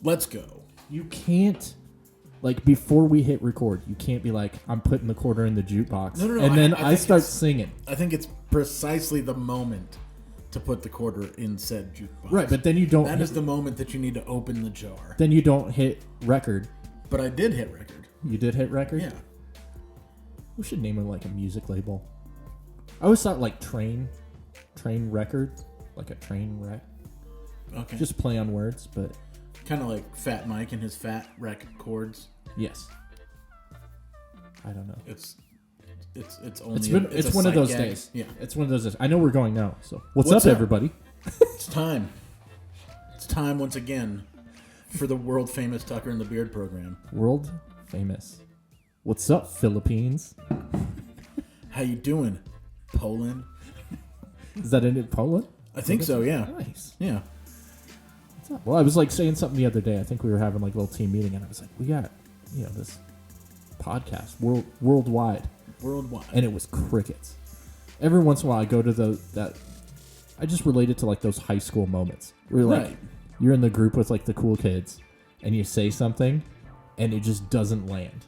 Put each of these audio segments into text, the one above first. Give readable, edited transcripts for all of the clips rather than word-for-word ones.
Let's go. You can't, like, before we hit record, you can't be like, I'm putting the quarter in the jukebox. No. And then I start singing. I think it's precisely the moment to put the quarter in said jukebox. Right, but then you don't... That is the moment that you need to open the jar. Then you don't hit record. But I did hit record. You did hit record? Yeah. We should name it like a music label. I always thought like train records, like a train wreck. Okay. Just play on words, but kind of like Fat Mike and his Fat Wreck chords. Yes. I don't know. It's only it's one of those gag. days. Yeah. It's one of those days. I know we're going now. So what's up, everybody? It's time. It's time once again for the world famous Tucker and the Beard program. World famous. What's up, Philippines? How you doing, Poland? Is that in Poland? I think so, yeah. Nice. Yeah. What's up? Well, I was like saying something the other day. I think we were having like a little team meeting, and I was like, we got, this podcast worldwide. And it was crickets. Every once in a while, I go to that. I just relate it to like those high school moments where you're in the group with like the cool kids, and you say something, and it just doesn't land.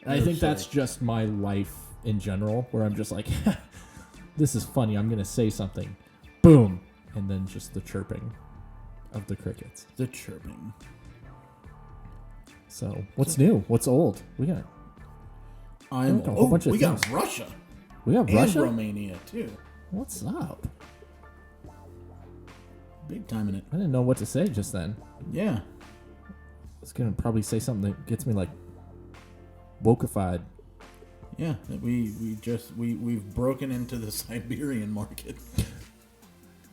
And I think that's just my life in general, where I'm just like, this is funny. I'm gonna say something, boom, and then just the chirping of the crickets. The chirping. So what's new? What's old? We got. We got Russia. We got Russia? And Romania, too. What's up? Big time in it. I didn't know what to say just then. Yeah. I was going to probably say something that gets me, like, wokeified. Yeah, we've broken into the Siberian market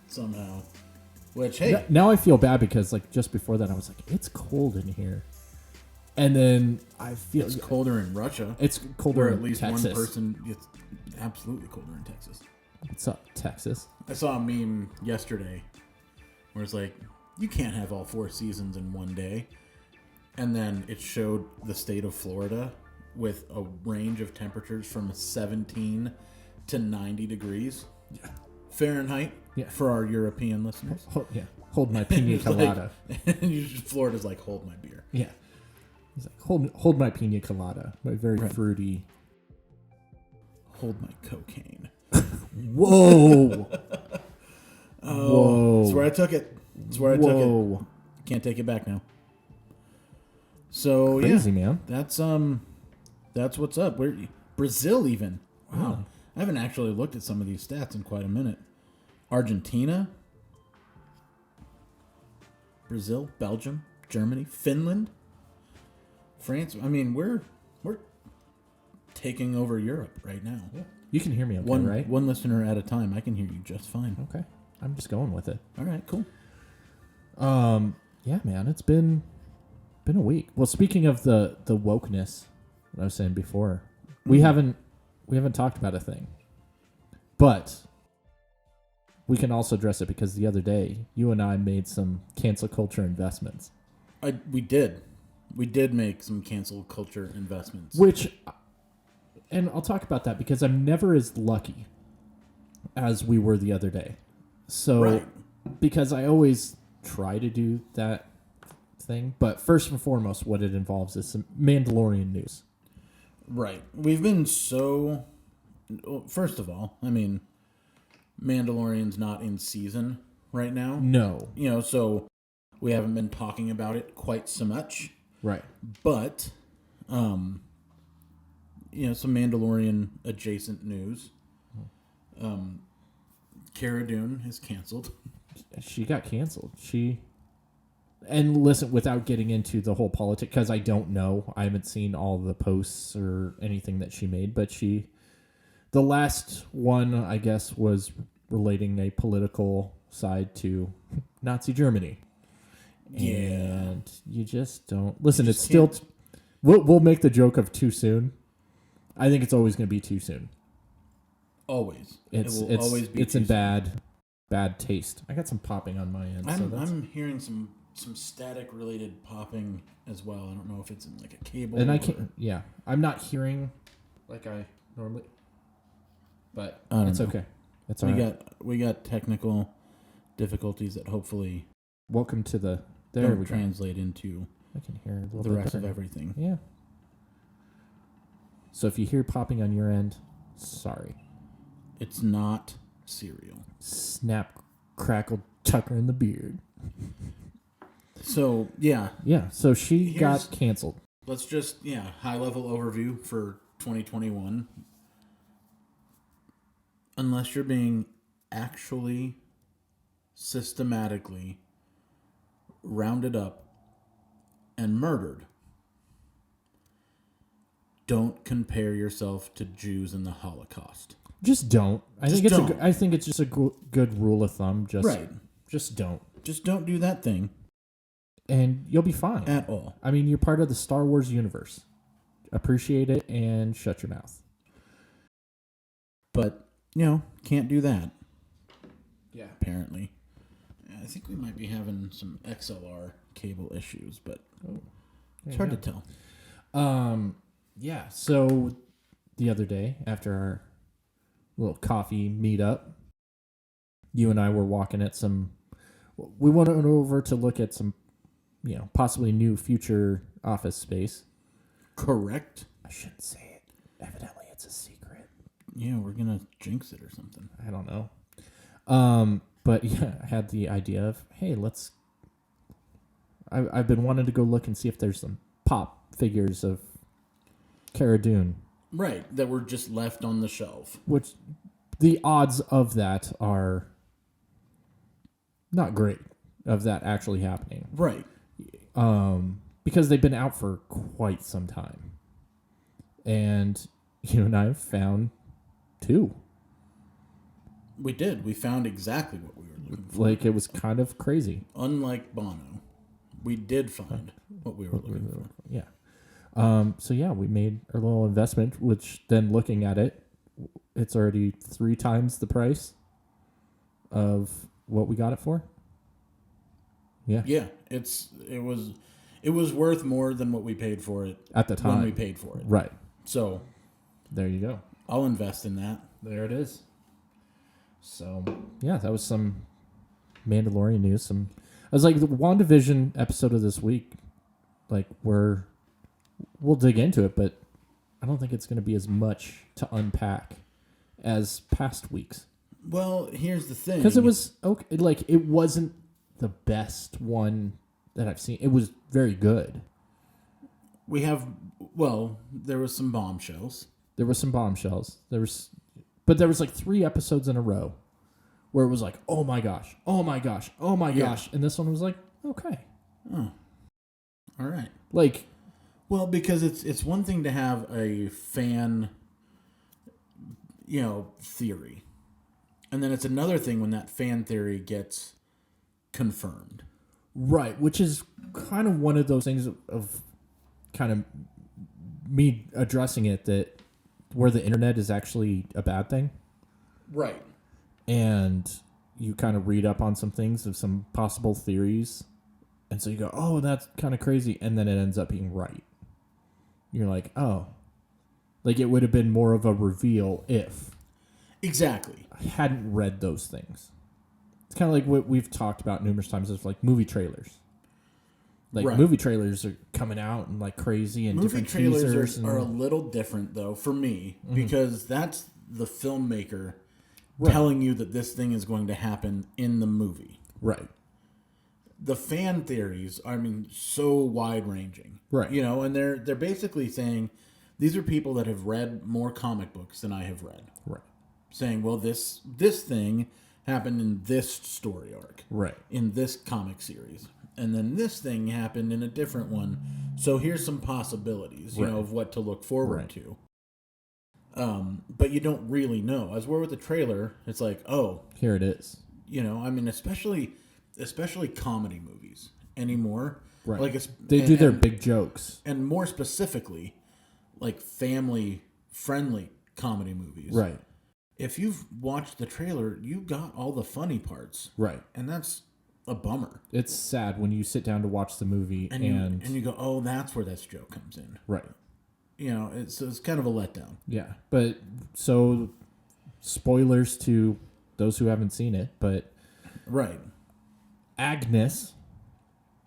somehow. Which, hey. Now I feel bad because, like, just before that I was like, it's cold in here. And then I feel... It's colder in Russia. It's colder in Texas. At least one person gets absolutely colder in Texas. What's up, Texas? I saw a meme yesterday where it's like, you can't have all 4 seasons in one day. And then it showed the state of Florida with a range of temperatures from 17 to 90 degrees. Yeah. Fahrenheit for our European listeners. Hold my pina colada. Florida's like, hold my beer. Yeah. He's like, hold my pina colada. My very fruity. Hold my cocaine. Whoa. Whoa. That's where I took it. Can't take it back now. So crazy, man. That's what's up. Brazil even. Wow. I haven't actually looked at some of these stats in quite a minute. Argentina, Brazil, Belgium, Germany, Finland, France. I mean, we're taking over Europe right now. Yeah. You can hear me okay, right? One listener at a time. I can hear you just fine. Okay. I'm just going with it. All right, cool. Yeah, man, it's been a week. Well, speaking of the wokeness, what I was saying before, we haven't talked about a thing. But we can also address it because the other day you and I made some cancel culture investments. We did make some cancel culture investments. And I'll talk about that because I'm never as lucky as we were the other day. So, because I always try to do that thing. But first and foremost, what it involves is some Mandalorian news. Right. We've been so... First of all, I mean, Mandalorian's not in season right now. No. So we haven't been talking about it quite so much. Right. But... some Mandalorian adjacent news. Cara Dune is canceled. She got canceled. And listen, without getting into the whole politics, because I don't know, I haven't seen all the posts or anything that she made, but the last one, I guess, was relating a political side to Nazi Germany. Yeah. And you just don't... Listen, it's still... We'll make the joke of too soon. I think it's always going to be too soon. Always. It's always be in bad taste. I got some popping on my end. I'm hearing some static related popping as well. I don't know if it's in like a cable. And I can't. Yeah, I'm not hearing like I normally. But it's okay. It's all right. We got technical difficulties that hopefully. Welcome to the don't translate into I can hear a little the bit rest better. of everything. Yeah. So if you hear popping on your end, sorry. It's not cereal. Snap, crackle, Tucker in the beard. So, yeah. Yeah, so she got canceled. Let's just, high-level overview for 2021. Unless you're being actually systematically rounded up and murdered, don't compare yourself to Jews in the Holocaust. Just don't. I think it's just a good rule of thumb. Just don't. Just don't do that thing. And you'll be fine. At all. I mean, you're part of the Star Wars universe. Appreciate it and shut your mouth. But, can't do that. Yeah. Apparently. I think we might be having some XLR cable issues, but it's hard to tell. Yeah, so the other day, after our little coffee meetup, you and I were walking at we went over to look at some, possibly new future office space. Correct. I shouldn't say it. Evidently, it's a secret. Yeah, we're going to jinx it or something. I don't know. But yeah, I had the idea of, hey, I've been wanting to go look and see if there's some pop figures of Cara Dune. Right, that were just left on the shelf. Which the odds of that are not great, of that actually happening. Right. Because they've been out for quite some time. And you and I found 2. We did. We found exactly what we were looking for. Like, it was kind of crazy. Unlike Bono, we did find what we were looking for. Yeah. So yeah, we made our little investment, which then looking at it, it's already 3 times the price of what we got it for. Yeah. Yeah. It was worth more than what we paid for it at the time when we paid for it. Right. So there you go. I'll invest in that. There it is. So yeah, that was some Mandalorian news. I was like, the WandaVision episode of this week, like we'll dig into it, but I don't think it's going to be as much to unpack as past weeks. Well, here's the thing. Because it was okay, like it wasn't the best one that I've seen. It was very good. There was some bombshells. There was like 3 episodes in a row where it was like, oh my gosh, oh my gosh, oh my gosh. And this one was like, okay. Oh. All right. Like, well, because it's one thing to have a fan, theory. And then it's another thing when that fan theory gets confirmed. Right, which is kind of one of those things of kind of me addressing it, that where the internet is actually a bad thing. Right. And you kind of read up on some things of some possible theories. And so you go, oh, that's kind of crazy. And then it ends up being right. You're like, oh. Like it would have been more of a reveal if. Exactly. I hadn't read those things. It's kind of like what we've talked about numerous times of like movie trailers. Like movie trailers are coming out and like crazy and movie different teasers are a little different though for me because that's the filmmaker Right. telling you that this thing is going to happen in the movie. Right. The fan theories are, so wide ranging. Right. And they're basically saying these are people that have read more comic books than I have read. Right. Saying, well, this thing happened in this story arc. Right. In this comic series. And then this thing happened in a different one. So here's some possibilities, of what to look forward to. But you don't really know. As we're with the trailer, it's like, oh, here it is. Especially comedy movies anymore. Right. Like they do their big jokes. And more specifically, like family-friendly comedy movies. Right. If you've watched the trailer, you got all the funny parts. Right. And that's a bummer. It's sad when you sit down to watch the movie and you go, oh, that's where this joke comes in. Right. It's kind of a letdown. Yeah. But so spoilers to those who haven't seen it, but right. Agnes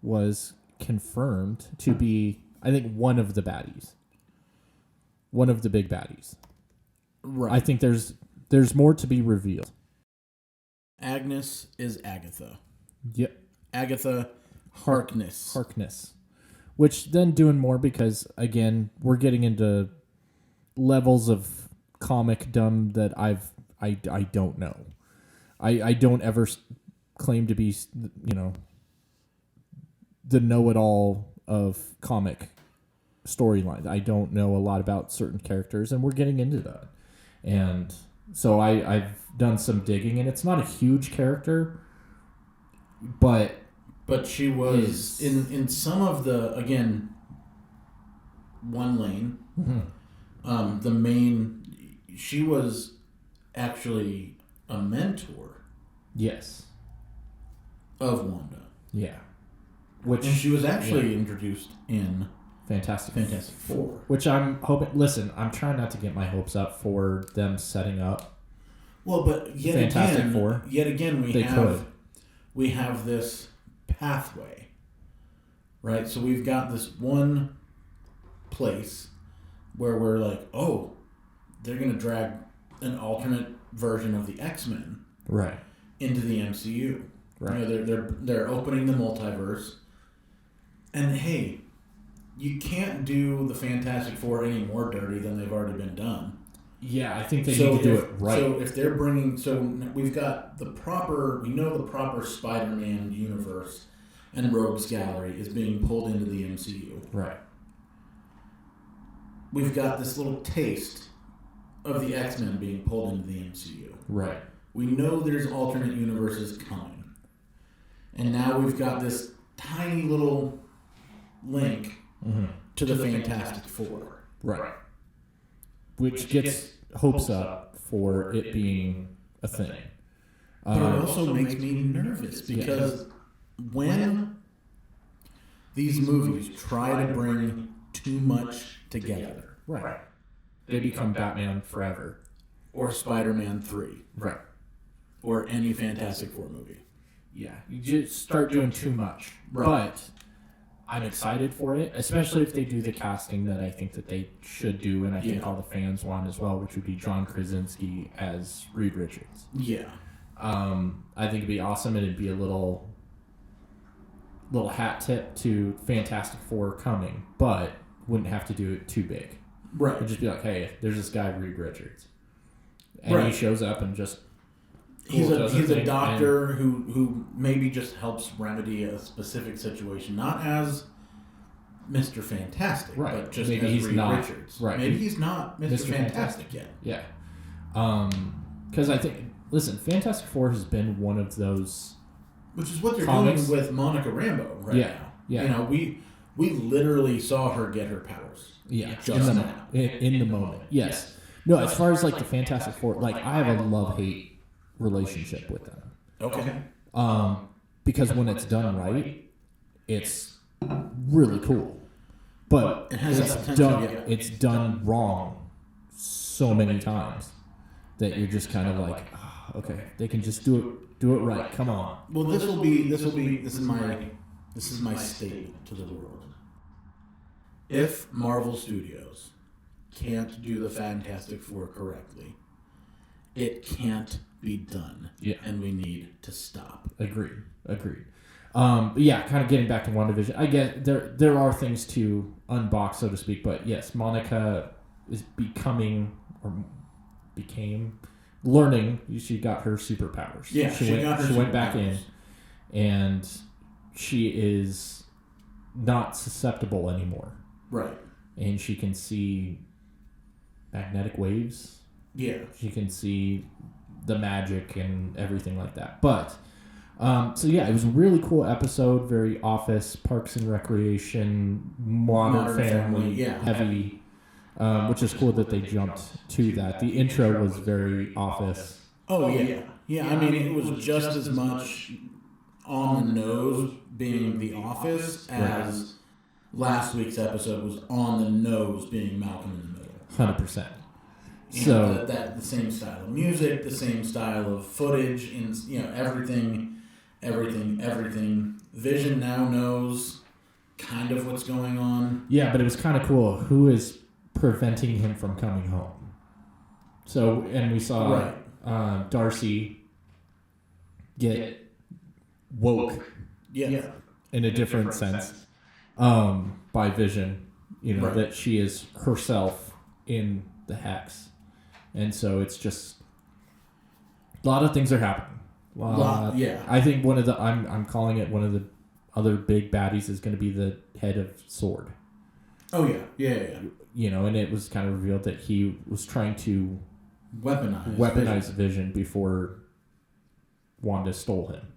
was confirmed to be, I think, one of the baddies. One of the big baddies. Right. I think there's more to be revealed. Agnes is Agatha. Yep. Agatha Harkness. Harkness. Which then doing more because, again, we're getting into levels of comic dumb that I don't know. I don't ever claim to be, the know-it-all of comic storylines. I don't know a lot about certain characters, and we're getting into that. And so I've done some digging, and it's not a huge character, but she was in some of the, again, one lane. Mm-hmm. The main, she was actually a mentor. Yes. Of Wanda. Yeah. And she was actually introduced in Fantastic Four. Which I'm hoping. Listen, I'm trying not to get my hopes up for them setting up. Well, but yet again, we have this pathway, right? So we've got this one place where we're like, oh, they're going to drag an alternate version of the X-Men right into the MCU. Right. They're opening the multiverse, and hey, you can't do the Fantastic Four any more dirty than they've already been done. Yeah, I think they need to do it right. So if they're bringing, we've got the proper Spider-Man universe and Rogues Gallery is being pulled into the MCU. Right. We've got this little taste of the X-Men being pulled into the MCU. Right. We know there's alternate universes coming. And now we've got this tiny little link to the Fantastic Four. Right. Which gets hopes up for it being a thing. But it also makes me nervous because when these movies try to bring too much together, right, they become Batman Forever. Or Spider-Man 3. Right. Or any Fantastic Four movie. Yeah, you just start doing too much. Right. But I'm excited for it, especially if they do the casting that I think that they should do, and I think all the fans want as well, which would be John Krasinski as Reed Richards. Yeah. I think it'd be awesome, and it'd be a little hat tip to Fantastic Four coming, but wouldn't have to do it too big. Right. It'd just be like, hey, there's this guy Reed Richards, and he shows up and just. He's a doctor who maybe just helps remedy a specific situation, not as Mr. Fantastic, right. but just maybe as he's Reed not, Richards. Right. Maybe he's not Mr. Fantastic yet. Yeah. Because I think, listen, Fantastic Four has been one of those... Which is what they're doing with Monica Rambeau right now. Yeah. We literally saw her get her powers. Yeah. Just now. In the moment. Yes. No, as far as like the Fantastic Four, like I have a love-hate relationship with them. Okay. Because when it's done right, it's really cool. But it's done wrong so many times that you're just kind of like, oh, okay, they can just do it right. Come on. Well, this is my statement to the world. If Marvel Studios can't do the Fantastic Four correctly, it can't be done. Yeah. And we need to stop. Agreed. But yeah, kind of getting back to WandaVision. I get there are things to unbox, so to speak, but yes, Monica is becoming or became learning. She got her superpowers. Yeah, she went back in, and she is not susceptible anymore. Right. And she can see magnetic waves. Yeah. She can see the magic and everything like that. But, so yeah, it was a really cool episode. Very Office, Parks and Recreation, Modern Family heavy, which is cool that they jumped to that. The intro was very Office. Oh, yeah. Yeah, I mean, it was just as much on the nose being The Office as last week's episode was on the nose being Malcolm in the Middle. 100%. So the same style of music, the same style of footage, and everything Vision now knows kind of what's going on. Yeah, but it was kind of cool. Who is preventing him from coming home? So, and we saw Darcy get woke in a different sense by Vision. You know, that she is herself in the hex. And so it's just a lot of things are happening. I think one of the I'm calling it one of the other big baddies is going to be the head of Sword. Oh yeah. You know, and it was kind of revealed that he was trying to weaponize Vision before Wanda stole him.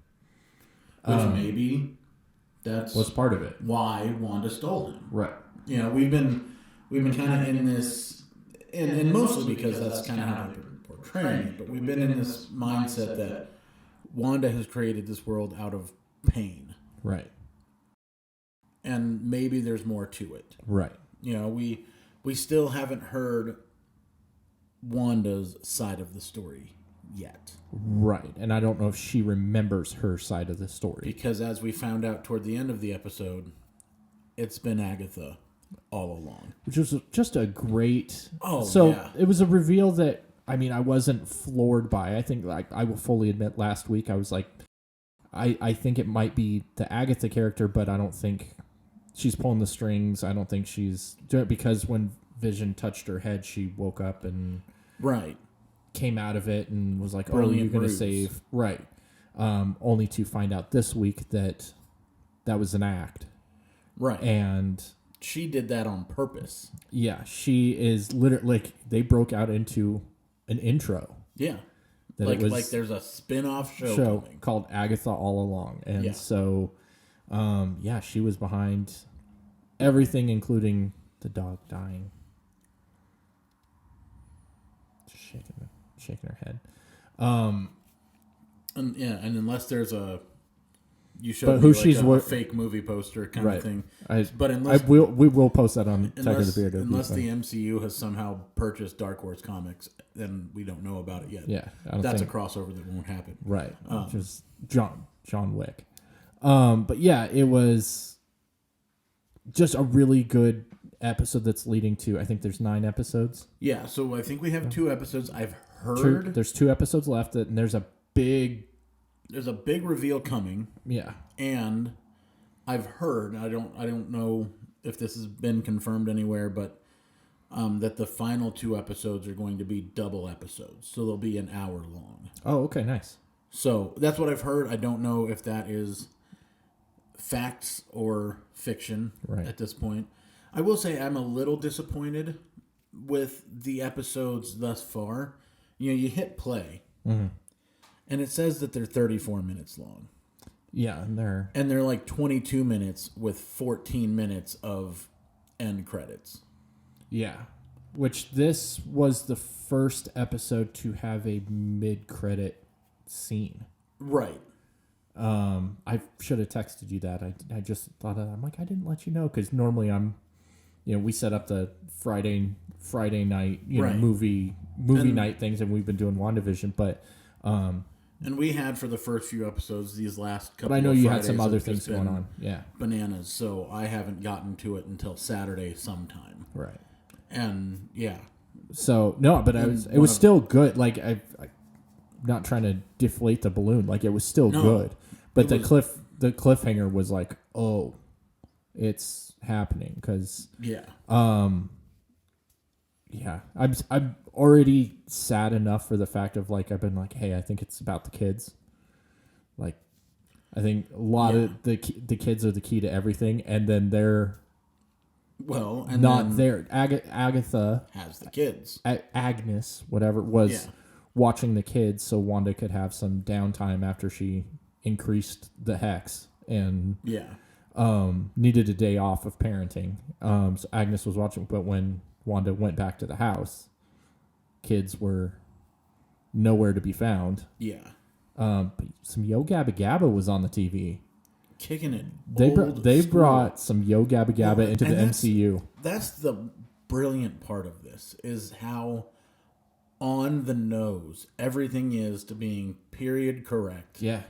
Which maybe was part of it. Why Wanda stole him. Right. You know, we've been kind of in this, and mostly because that's kind of how they're portraying it, but we've been in this mindset that Wanda has created this world out of pain. Right. And maybe there's more to it. Right. You know, we still haven't heard Wanda's side of the story yet. Right. And I don't know if she remembers her side of the story. Because as we found out toward the end of the episode, it's been Agatha all along. Which was just a great... yeah. It was a reveal that, I mean, I wasn't floored by. I think, like, I will fully admit last week I was like, I think it might be the Agatha character, but I don't think she's pulling the strings. I don't think she's... Because when Vision touched her head, she woke up and... Right. Came out of it and was like, Brilliant you're going to ruse. save... Right. Only to find out this week that was an act. Right. And... She did that on purpose. Yeah, she is literally... Like, they broke out into an intro. Yeah. That like there's a spin-off show coming. Called Agatha All Along. And so, she was behind everything, including the dog dying. Just shaking her head. And unless there's a... You showed me a fake movie poster kind of thing. We will post that on Tiger the Beard. Unless the MCU has somehow purchased Dark Horse Comics, then we don't know about it yet. Yeah, that's a crossover that won't happen. Right, just John Wick. But yeah, it was just a really good episode that's leading to. I think there's 9 episodes. Yeah, so I think we have 2 episodes. I've heard there's 2 episodes left, and there's a big reveal coming. Yeah. And I've heard, I don't know if this has been confirmed anywhere, but that the final 2 episodes are going to be double episodes. So they'll be an hour long. Oh, okay, nice. So that's what I've heard. I don't know if that is facts or fiction at this point. I will say I'm a little disappointed with the episodes thus far. You know, you hit play. Mm-hmm. And it says that they're 34 minutes long. Yeah, and they're like 22 minutes with 14 minutes of end credits. Yeah. Which this was the first episode to have a mid-credit scene. Right. I should have texted you that. I just thought I'm like, I didn't let you know because normally we set up the Friday night, movie night things, and we've been doing WandaVision, but and we had for the first few episodes these last couple. But I know of you Fridays had some other things going on. Yeah, bananas. So I haven't gotten to it until Saturday sometime. Right. And yeah. So no, but it was still good. Like I'm not trying to deflate the balloon. Like it was still good. But the cliffhanger was like, oh, it's happening because I'm already sad enough for the fact of like I've been like, hey, I think it's about the kids. Like, I think a lot of the kids are the key to everything, and then they're not there. Agatha has the kids. Agnes, whatever it was, watching the kids, so Wanda could have some downtime after she increased the hex and needed a day off of parenting. So Agnes was watching, but when Wanda went back to the house, kids were nowhere to be found. Yeah. But some Yo Gabba Gabba was on the TV. Kicking it. They brought some Yo Gabba Gabba into the MCU. That's the brilliant part of this, is how on the nose everything is to being period correct. Yeah.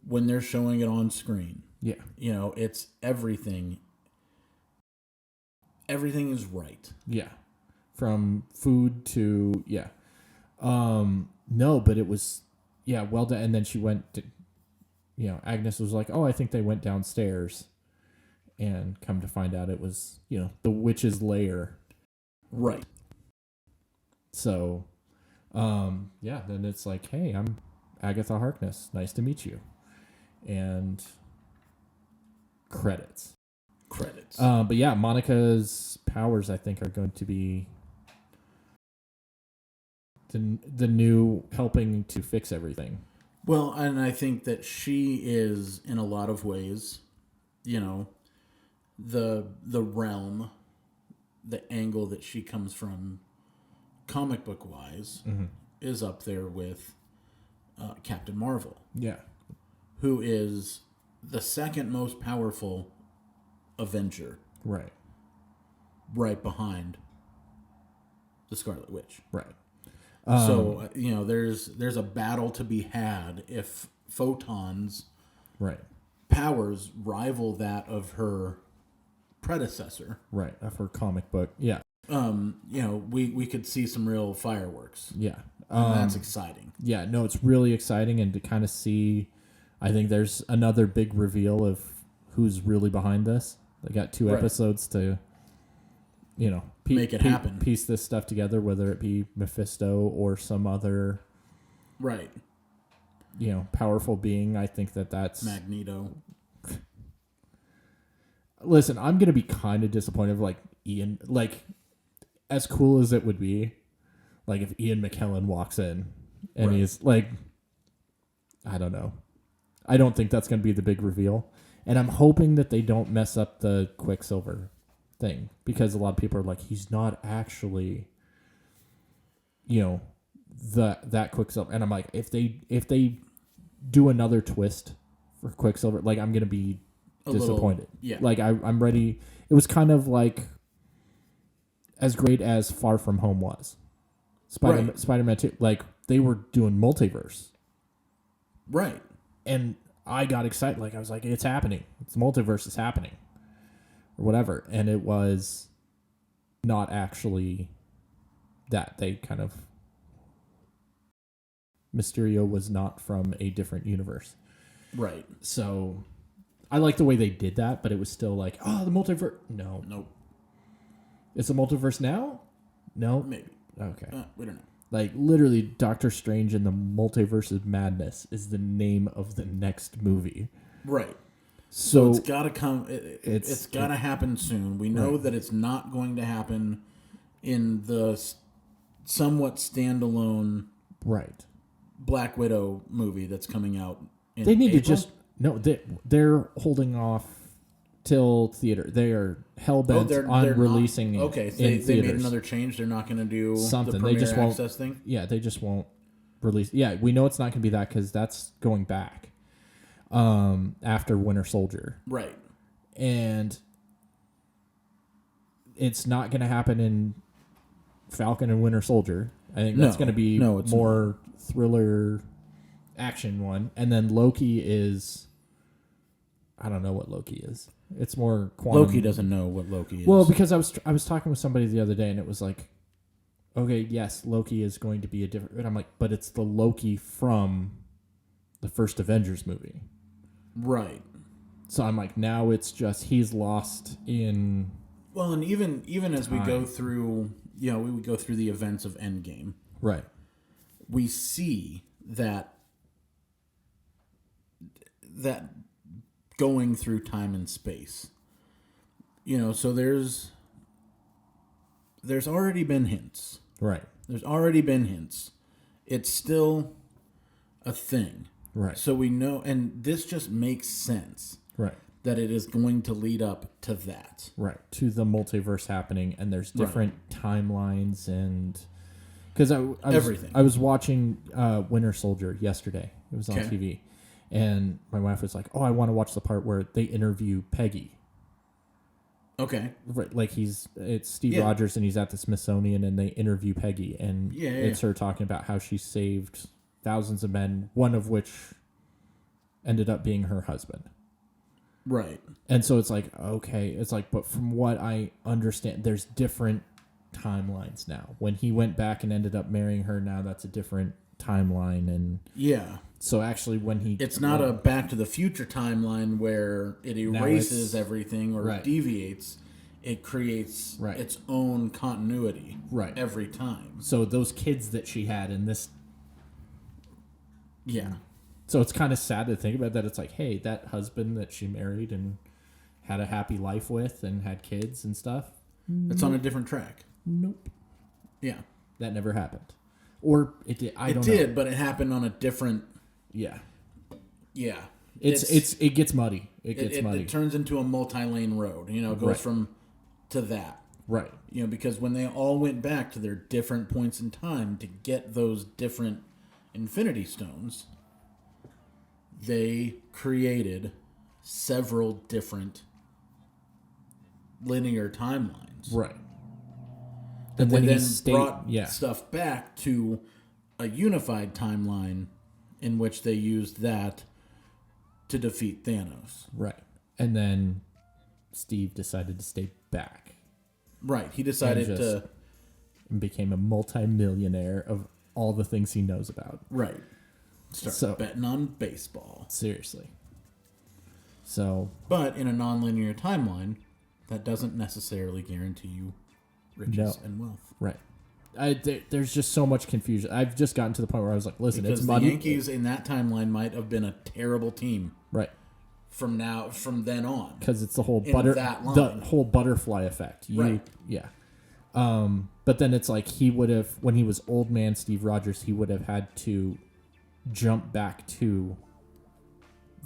When they're showing it on screen. Yeah. You know, it's everything. Everything is right. Yeah. From food to, yeah. No, but it was, yeah, well done. And then she went to, Agnes was like, oh, I think they went downstairs. And come to find out it was, the witch's lair. Right. So, yeah, then it's like, hey, I'm Agatha Harkness. Nice to meet you. And credits. But yeah, Monica's powers, I think, are going to be the new helping to fix everything. Well, and I think that she is, in a lot of ways, the realm, the angle that she comes from, comic book wise, is up there with Captain Marvel. Yeah, who is the second most powerful Avenger. Right behind the Scarlet Witch. Right. So there's a battle to be had if Photon's powers rival that of her predecessor. Right, of her comic book. Yeah. We could see some real fireworks. Yeah. And that's exciting. Yeah, no, it's really exciting, and to kind of see, I think there's another big reveal of who's really behind this. They got 2 episodes to, make it happen. Piece this stuff together, whether it be Mephisto or some other, powerful being. I think that's Magneto. Listen, I'm gonna be kind of disappointed if, like, Ian, like, as cool as it would be, like, if Ian McKellen walks in and he's like, I don't know. I don't think that's gonna be the big reveal. And I'm hoping that they don't mess up the Quicksilver thing, because a lot of people are like, he's not actually, that Quicksilver. And I'm like, if they do another twist for Quicksilver, like, I'm gonna be disappointed. Like, I'm ready. It was kind of like as great as Far From Home was. Spider-Man 2, like, they were doing multiverse. Right. And I got excited. Like, I was like, it's happening. It's multiverse is happening. Or whatever. And it was not actually that. They kind of... Mysterio was not from a different universe. Right. So, I like the way they did that, but it was still like, oh, the multiverse... No. Nope. It's a multiverse now? No? Maybe. Okay. We don't know. Like, literally, Doctor Strange and the Multiverse of Madness is the name of the next movie. Right. So it's got to come. It's got to happen soon. We know that it's not going to happen in the somewhat standalone Black Widow movie that's coming out in They need April? to just... No, they're holding off till theater. They are hell-bent on releasing it. Okay, so they made another change. They're not going to do something. The Premier won't Access thing? Yeah, they just won't release... Yeah, we know it's not going to be that, because that's going back after Winter Soldier. Right. And it's not going to happen in Falcon and Winter Soldier. I think that's going to be more thriller action one. And then Loki is... I don't know what Loki is. It's more quantum. Loki doesn't know what Loki is. Well, because I was talking with somebody the other day, and it was like, okay, yes, Loki is going to be a different... And I'm like, but it's the Loki from the first Avengers movie. Right. So I'm like, now it's just he's lost in... Well, and even as we go through, we would go through the events of Endgame. Right. We see that going through time and space. So there's already been hints. Right. There's already been hints. It's still a thing. Right. So we know, and this just makes sense. Right. That it is going to lead up to that. Right. To the multiverse happening, and there's different timelines, and... Because I was watching Winter Soldier yesterday. It was on TV. And my wife was like, oh, I want to watch the part where they interview Peggy. Okay. Right, like it's Steve Rogers, and he's at the Smithsonian, and they interview Peggy, and it's her talking about how she saved thousands of men, one of which ended up being her husband. Right. And so it's like, okay, it's like, but from what I understand, there's different timelines now. When he went back and ended up marrying her, now that's a different timeline. And yeah. So actually when he... It's not a Back to the Future timeline where it erases everything or deviates. It creates its own continuity every time. So those kids that she had in this... Yeah. So it's kind of sad to think about that. It's like, hey, that husband that she married and had a happy life with and had kids and stuff. It's on a different track. Nope. Yeah. That never happened. Or it did. I don't know. It did, but it happened on a different... Yeah. Yeah. It gets muddy. It gets muddy. It turns into a multi-lane road. You know, it goes from to that. Right. You know, because when they all went back to their different points in time to get those different Infinity Stones, they created several different linear timelines. Right. And they then brought stuff back to a unified timeline in which they used that to defeat Thanos. Right. And then Steve decided to stay back. Right. He decided to... And became a multi-millionaire of all the things he knows about. Right. Start betting on baseball. Seriously. So... But in a non-linear timeline, that doesn't necessarily guarantee you riches and wealth. Right. There's just so much confusion. I've just gotten to the point where I was like, listen, because it's muddy. The Yankees in that timeline might have been a terrible team. Right. From then on. Because it's the whole whole butterfly effect. Right. Yeah. But then it's like he would have, when he was old man Steve Rogers, he would have had to jump back to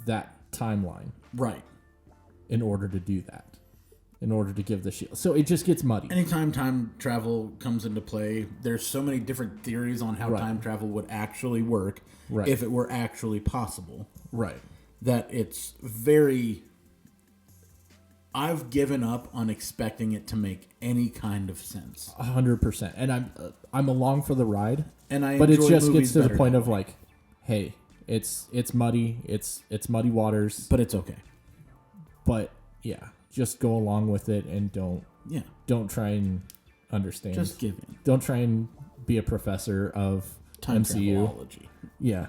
that timeline. Right. In order to do that. In order to give the shield. So it just gets muddy. Anytime time travel comes into play, there's so many different theories on how time travel would actually work if it were actually possible. Right. That it's very... I've given up on expecting it to make any kind of sense. 100%. And I'm along for the ride. And but it just gets to the point of like, hey, it's muddy. It's muddy waters. But it's okay. But yeah, just go along with it and don't try and understand. Just give in. Don't try and be a professor of time MCU. Travelology. Yeah.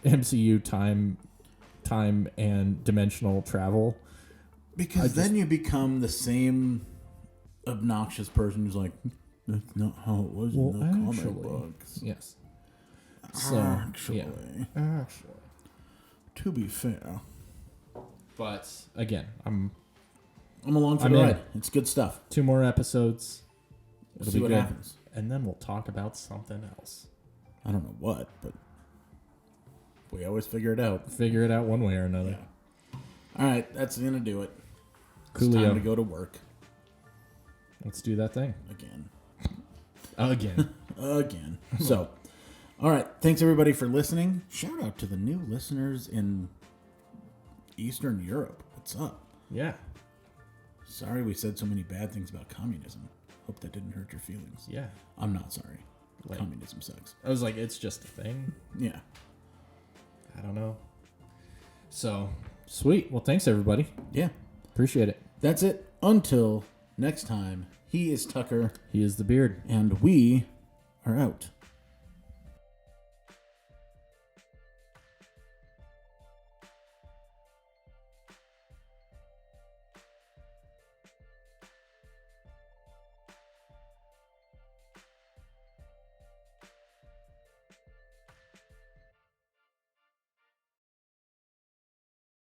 MCU time and dimensional travel. Because then you become the same obnoxious person who's like, that's not how it was in the comic books. Yes. So, actually, to be fair. But again, I'm along for the ride. It's good stuff. 2 more episodes. We'll see what happens. And then we'll talk about something else. I don't know what, but we always figure it out. Figure it out one way or another. Yeah. All right, that's going to do it. Coolio. It's time to go to work. Let's do that thing. Again. So, all right. Thanks, everybody, for listening. Shout out to the new listeners in Eastern Europe. What's up? Yeah. Sorry we said so many bad things about communism. Hope that didn't hurt your feelings. Yeah. I'm not sorry. Communism sucks. I was like, it's just a thing. Yeah. I don't know. So, sweet. Well, thanks, everybody. Yeah. Appreciate it. That's it. Until next time, he is Tucker. He is the Beard. And we are out.